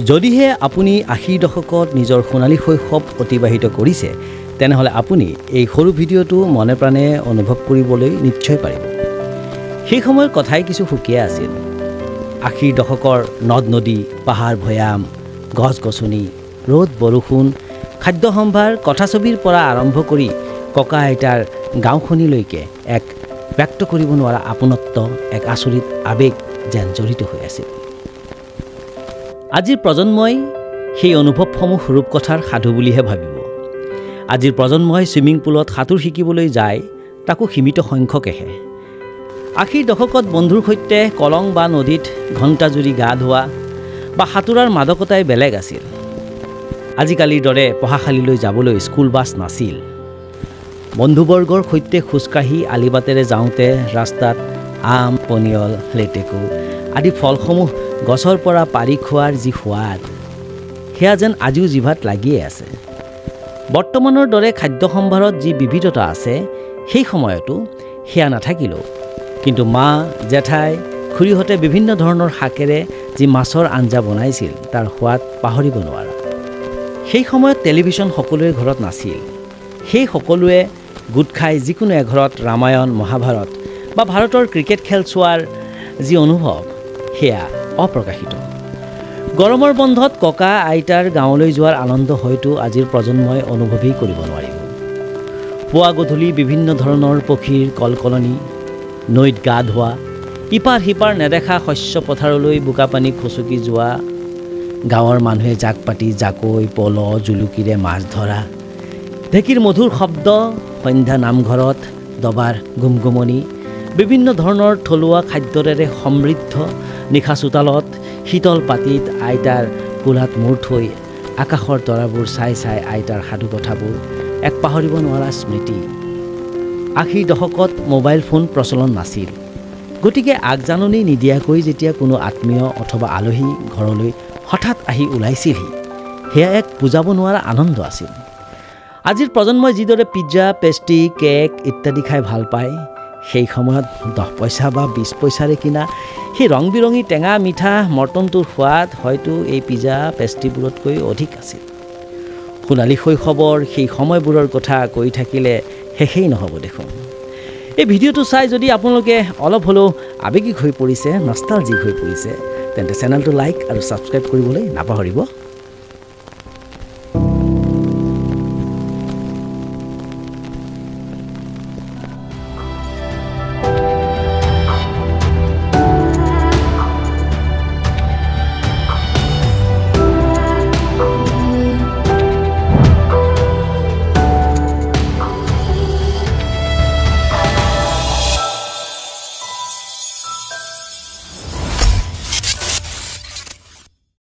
যদিহে আপুনি ৮০ দশকত নিজৰ সোণালী শৈশৱ অতিবাহিত কৰিছে তেনেহ'লে আপুনি এই সৰু ভিডিঅ'টো মনে প্ৰাণে অনুভৱ কৰিবলৈ নিশ্চয় পাৰিব। সেই সময়ৰ কথাই কিছু সুকীয়া আছিল। ৮০ দশকৰ নদ নদী, পাহাৰ ভৈয়াম, গছ গছনি, ৰ'দ বৰষুণ, খাদ্য সম্ভাৰ, কথাছবিৰ পৰা আৰম্ভ কৰি ককা আইতাৰ গাঁওখনিলৈকে এক ব্যক্ত কৰিব নোৱাৰা আপোনত্ব, এক আচৰিত আৱেগ যেন জড়িত হৈ আছিল। আজিৰ প্ৰজন্মই সেই অনুভৱসমূহ ৰূপকথাৰ সাধু বুলিহে ভাবিব। আজিৰ প্ৰজন্মই ছুইমিং পুলত সাঁতোৰ শিকিবলৈ যায়, তাকো সীমিত সংখ্যকেহে। ৮০ দশকত বন্ধুৰ সৈতে কলং বা নদীত ঘণ্টাজুৰি গা ধোৱা বা সাঁতোৰাৰ মাদকতাই বেলেগ আছিল। আজিকালিৰ দৰে পঢ়াশালীলৈ যাবলৈ স্কুল বাছ নাছিল। বন্ধুবৰ্গৰ সৈতে খোজকাঢ়ি আলিবাটেৰে যাওঁতে ৰাস্তাত আম, পনিয়ল, লেটেকু আদি ফলসমূহ গছৰ পৰা পাৰি খোৱাৰ যি সোৱাদ, সেয়া যেন আজিও জিভাত লাগিয়ে আছে। বৰ্তমানৰ দৰে খাদ্য সম্ভাৰত যি বিবিধতা আছে, সেই সময়তো সেয়া নাথাকিলেও কিন্তু মা, জেঠাই, খুৰীহঁতে বিভিন্ন ধৰণৰ শাকেৰে যি মাছৰ আঞ্জা বনাইছিল তাৰ সোৱাদ পাহৰিব নোৱাৰা। সেই সময়ত টেলিভিছন সকলোৰে ঘৰত নাছিল। সেই সকলোৱে গোট খাই যিকোনো এঘৰত ৰামায়ণ, মহাভাৰত বা ভাৰতৰ ক্ৰিকেট খেল চোৱাৰ যি অনুভৱ, সেয়া অপ্ৰকাশিত। গৰমৰ বন্ধত ককা আইতাৰ গাঁৱলৈ যোৱাৰ আনন্দ হয়তো আজিৰ প্ৰজন্মই অনুভৱেই কৰিব নোৱাৰিব। পুৱা গধূলি বিভিন্ন ধৰণৰ পক্ষীৰ কলকলনি, নৈত গা ধোৱা, ইপাৰ সিপাৰ নেদেখা শস্য পথাৰলৈ বোকা পানী খচকি যোৱা, গাঁৱৰ মানুহে জাক পাতি জাকৈ, পল, জুলুকিৰে মাছ ধৰা, ঢেঁকীৰ মধুৰ শব্দ, সন্ধ্যা নামঘৰত দবাৰ গুমগুমনি, বিভিন্ন ধৰণৰ থলুৱা খাদ্যৰে সমৃদ্ধ নিশা চোতালত শীতল পাতিত আইতাৰ কোলাত মূৰ থৈ আকাশৰ তৰাবোৰ চাই চাই আইতাৰ সাধু কথাবোৰ এক পাহৰিব নোৱাৰা স্মৃতি। ৮০ দশকত মোবাইল ফোন প্ৰচলন নাছিল। গতিকে আগজাননী নিদিয়াকৈ যেতিয়া কোনো আত্মীয় অথবা আলহী ঘৰলৈ হঠাৎ আহি ওলাইছিলহি, সেয়া এক বুজাব নোৱাৰা আনন্দ আছিল। আজিৰ প্ৰজন্মই যিদৰে পিজ্জা, পেষ্ট্ৰি, কেক ইত্যাদি খাই ভাল পায়, সেই সময়ত 10 পইচা বা 20 পইচাৰে কিনা সেই ৰং বিৰঙী টেঙা মিঠা মৰ্টনটোৰ সোৱাদ হয়তো এই পিজ্জা, পেষ্ট্ৰিবোৰতকৈ অধিক আছিল। সোণালী শৈশৱৰ সেই সময়বোৰৰ কথা কৈ থাকিলে শেষেই নহ'ব দেখোন। এই ভিডিঅ'টো চাই যদি আপোনালোকে অলপ হ'লেও আৱেগিক হৈ পৰিছে, নষ্টালজিক হৈ পৰিছে, তেন্তে চেনেলটো লাইক আৰু ছাবস্ক্ৰাইব কৰিবলৈ নাপাহৰিব।